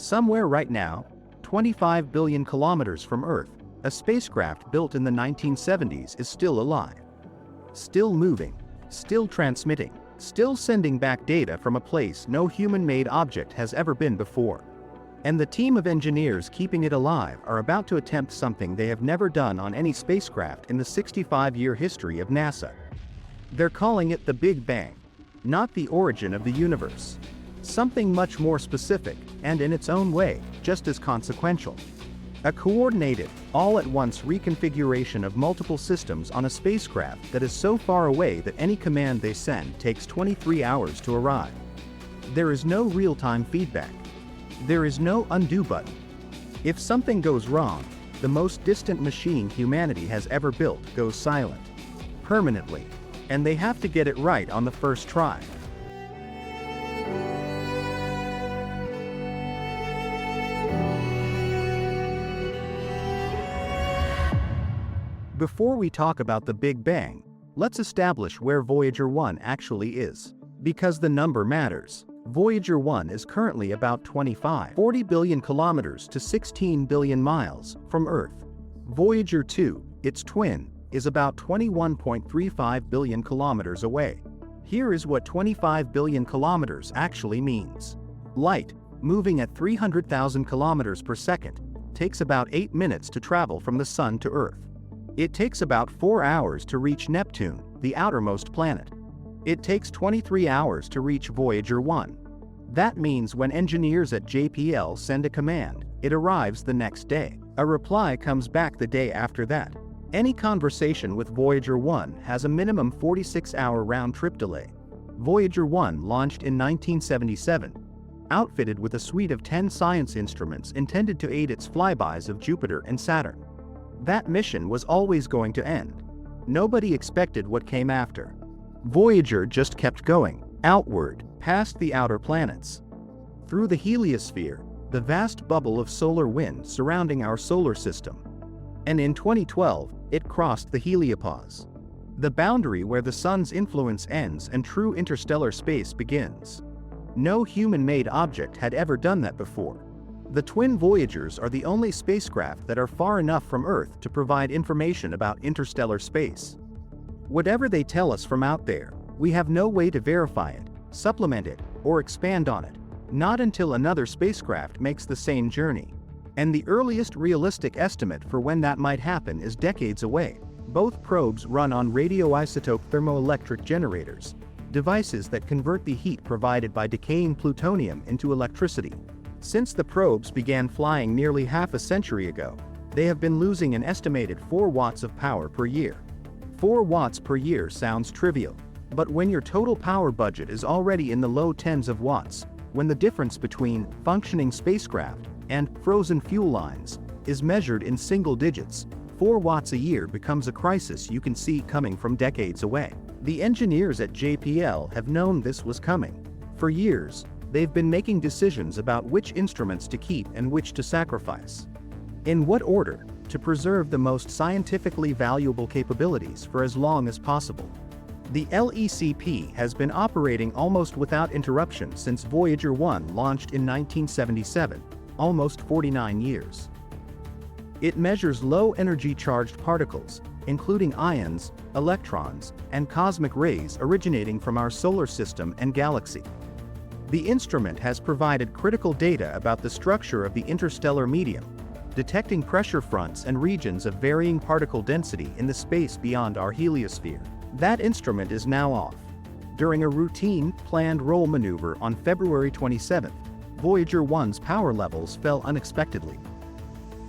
Somewhere right now, 25 billion kilometers from Earth, a spacecraft built in the 1970s is still alive. Still moving, still transmitting, still sending back data from a place no human-made object has ever been before. And the team of engineers keeping it alive are about to attempt something they have never done on any spacecraft in the 65-year history of NASA. They're calling it the Big Bang, not the origin of the universe. Something much more specific, and in its own way, just as consequential. A coordinated, all-at-once reconfiguration of multiple systems on a spacecraft that is so far away that any command they send takes 23 hours to arrive. There is no real-time feedback. There is no undo button. If something goes wrong, the most distant machine humanity has ever built goes silent. Permanently. And they have to get it right on the first try. Before we talk about the Big Bang, let's establish where Voyager 1 actually is. Because the number matters. Voyager 1 is currently about 40 billion kilometers to 16 billion miles from Earth. Voyager 2, its twin, is about 21.35 billion kilometers away. Here is what 25 billion kilometers actually means. Light, moving at 300,000 kilometers per second, takes about 8 minutes to travel from the Sun to Earth. It takes about 4 hours to reach Neptune, the outermost planet. It takes 23 hours to reach Voyager 1. That means when engineers at JPL send a command, it arrives the next day. A reply comes back the day after that. Any conversation with Voyager 1 has a minimum 46-hour round-trip delay. Voyager 1 launched in 1977, outfitted with a suite of 10 science instruments intended to aid its flybys of Jupiter and Saturn. That mission was always going to end. Nobody expected what came after. Voyager just kept going, outward, past the outer planets. Through the heliosphere, the vast bubble of solar wind surrounding our solar system. And in 2012, it crossed the heliopause. The boundary where the Sun's influence ends and true interstellar space begins. No human-made object had ever done that before. The twin Voyagers are the only spacecraft that are far enough from Earth to provide information about interstellar space. Whatever they tell us from out there, we have no way to verify it, supplement it, or expand on it, not until another spacecraft makes the same journey. And the earliest realistic estimate for when that might happen is decades away. Both probes run on radioisotope thermoelectric generators, devices that convert the heat provided by decaying plutonium into electricity. Since the probes began flying nearly half a century ago, they have been losing an estimated 4 watts of power per year. 4 watts per year sounds trivial, but when your total power budget is already in the low tens of watts, when the difference between functioning spacecraft and frozen fuel lines is measured in single digits, 4 watts a year becomes a crisis you can see coming from decades away. The engineers at JPL have known this was coming. For years, they've been making decisions about which instruments to keep and which to sacrifice. In what order, to preserve the most scientifically valuable capabilities for as long as possible. The LECP has been operating almost without interruption since Voyager 1 launched in 1977, almost 49 years. It measures low-energy charged particles, including ions, electrons, and cosmic rays originating from our solar system and galaxy. The instrument has provided critical data about the structure of the interstellar medium, detecting pressure fronts and regions of varying particle density in the space beyond our heliosphere. That instrument is now off. During a routine, planned roll maneuver on February 27, Voyager 1's power levels fell unexpectedly.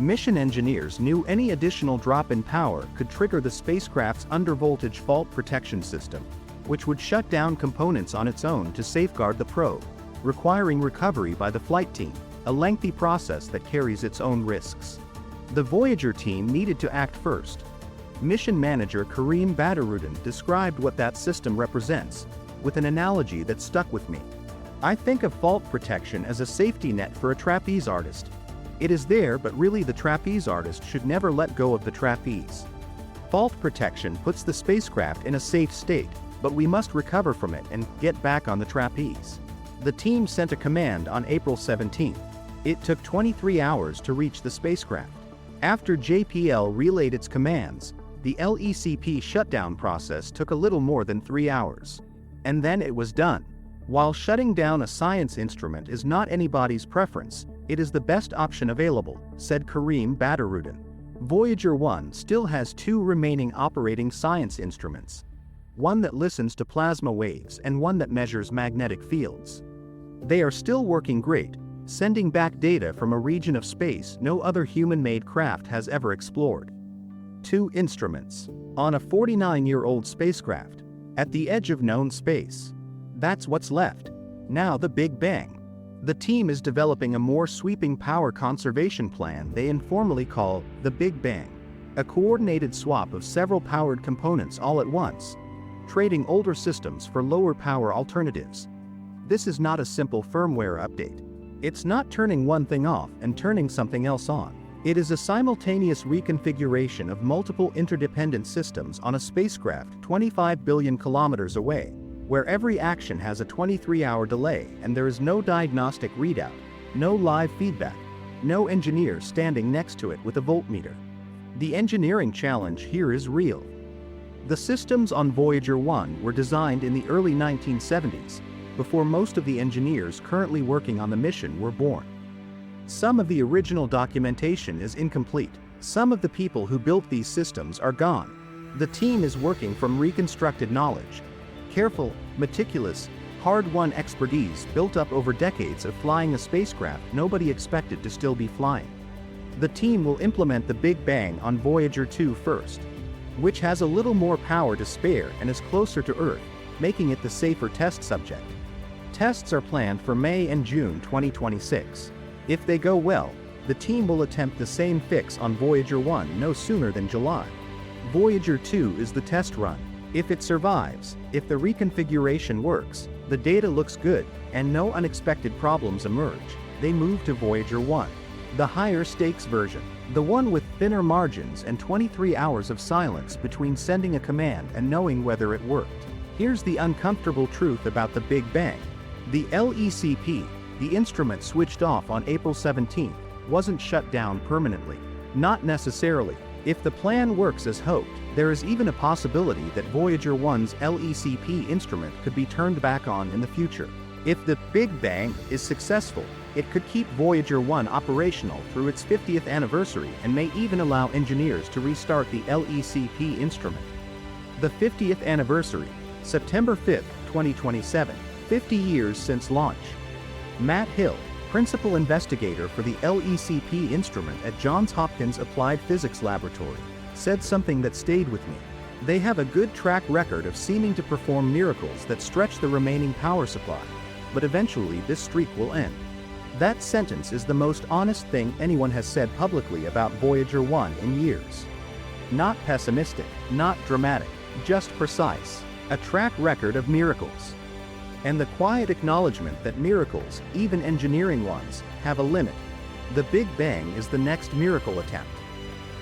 Mission engineers knew any additional drop in power could trigger the spacecraft's undervoltage fault protection system, which would shut down components on its own to safeguard the probe, requiring recovery by the flight team, a lengthy process that carries its own risks. The Voyager team needed to act first. Mission manager Kareem Badarudin described what that system represents, with an analogy that stuck with me. I think of fault protection as a safety net for a trapeze artist. It is there, but really the trapeze artist should never let go of the trapeze. Fault protection puts the spacecraft in a safe state, but we must recover from it and get back on the trapeze. The team sent a command on April 17. It took 23 hours to reach the spacecraft. After JPL relayed its commands, the LECP shutdown process took a little more than 3 hours. And then it was done. While shutting down a science instrument is not anybody's preference, it is the best option available, said Kareem Badarudin. Voyager 1 still has 2 remaining operating science instruments. One that listens to plasma waves and one that measures magnetic fields. They are still working great, sending back data from a region of space no other human-made craft has ever explored. 2 instruments. On a 49-year-old spacecraft. At the edge of known space. That's what's left. Now the Big Bang. The team is developing a more sweeping power conservation plan they informally call the Big Bang. A coordinated swap of several powered components all at once, trading older systems for lower power alternatives. This is not a simple firmware update. It's not turning one thing off and turning something else on. It is a simultaneous reconfiguration of multiple interdependent systems on a spacecraft 25 billion kilometers away, where every action has a 23-hour delay and there is no diagnostic readout, no live feedback, no engineer standing next to it with a voltmeter. The engineering challenge here is real. The systems on Voyager 1 were designed in the early 1970s, before most of the engineers currently working on the mission were born. Some of the original documentation is incomplete. Some of the people who built these systems are gone. The team is working from reconstructed knowledge. Careful, meticulous, hard-won expertise built up over decades of flying a spacecraft nobody expected to still be flying. The team will implement the Big Bang on Voyager 2 first, which has a little more power to spare and is closer to Earth, making it the safer test subject. Tests are planned for May and June 2026. If they go well, the team will attempt the same fix on Voyager 1 no sooner than July. Voyager 2 is the test run. If it survives, if the reconfiguration works, the data looks good, and no unexpected problems emerge, they move to Voyager 1. The higher stakes version, the one with thinner margins and 23 hours of silence between sending a command and knowing whether it worked. Here's the uncomfortable truth about the Big Bang. The LECP, the instrument switched off on April 17, wasn't shut down permanently. Not necessarily. If the plan works as hoped, there is even a possibility that Voyager 1's LECP instrument could be turned back on in the future. If the Big Bang is successful, it could keep Voyager 1 operational through its 50th anniversary and may even allow engineers to restart the LECP instrument. The 50th anniversary, September 5, 2027, 50 years since launch. Matt Hill, principal investigator for the LECP instrument at Johns Hopkins Applied Physics Laboratory, said something that stayed with me. They have a good track record of seeming to perform miracles that stretch the remaining power supply, but eventually this streak will end. That sentence is the most honest thing anyone has said publicly about Voyager 1 in years. Not pessimistic, not dramatic, just precise. A track record of miracles. And the quiet acknowledgement that miracles, even engineering ones, have a limit. The Big Bang is the next miracle attempt.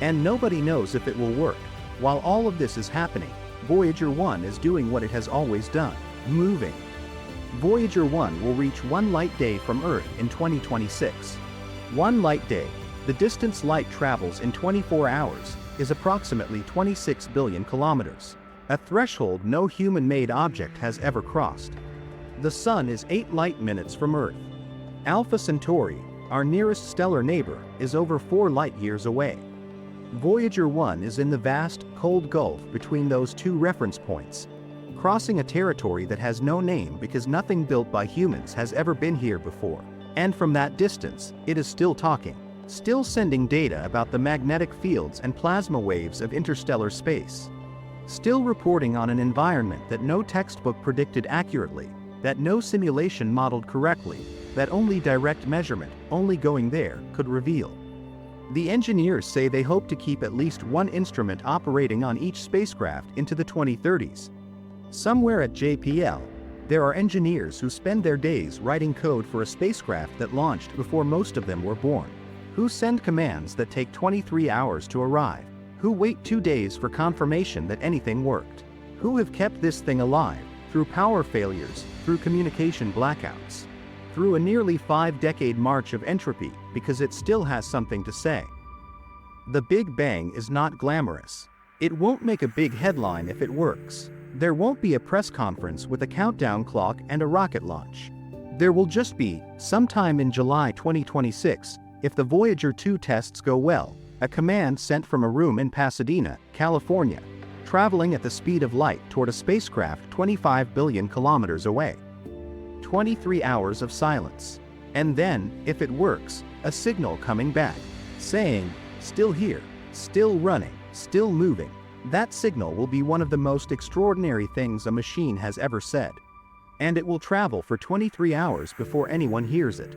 And nobody knows if it will work. While all of this is happening, Voyager 1 is doing what it has always done, moving. Voyager 1 will reach 1 light day from Earth in 2026. 1 light day, the distance light travels in 24 hours, is approximately 26 billion kilometers. A threshold no human-made object has ever crossed. The Sun is 8 light minutes from Earth. Alpha Centauri, our nearest stellar neighbor, is over 4 light years away. Voyager 1 is in the vast, cold gulf between those 2 reference points, crossing a territory that has no name because nothing built by humans has ever been here before. And from that distance, it is still talking, still sending data about the magnetic fields and plasma waves of interstellar space. Still reporting on an environment that no textbook predicted accurately, that no simulation modeled correctly, that only direct measurement, only going there, could reveal. The engineers say they hope to keep at least 1 instrument operating on each spacecraft into the 2030s. Somewhere at JPL, there are engineers who spend their days writing code for a spacecraft that launched before most of them were born, who send commands that take 23 hours to arrive, who wait 2 days for confirmation that anything worked, who have kept this thing alive, through power failures, through communication blackouts, through a nearly 5-decade march of entropy because it still has something to say. The Big Bang is not glamorous. It won't make a big headline if it works. There won't be a press conference with a countdown clock and a rocket launch. There will just be, sometime in July 2026, if the Voyager 2 tests go well, a command sent from a room in Pasadena, California, traveling at the speed of light toward a spacecraft 25 billion kilometers away. 23 hours of silence. And then, if it works, a signal coming back, saying, "Still here, still running, still moving." That signal will be one of the most extraordinary things a machine has ever said. And it will travel for 23 hours before anyone hears it.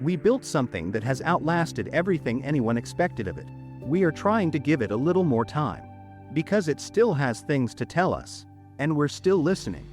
We built something that has outlasted everything anyone expected of it. We are trying to give it a little more time. Because it still has things to tell us. And we're still listening.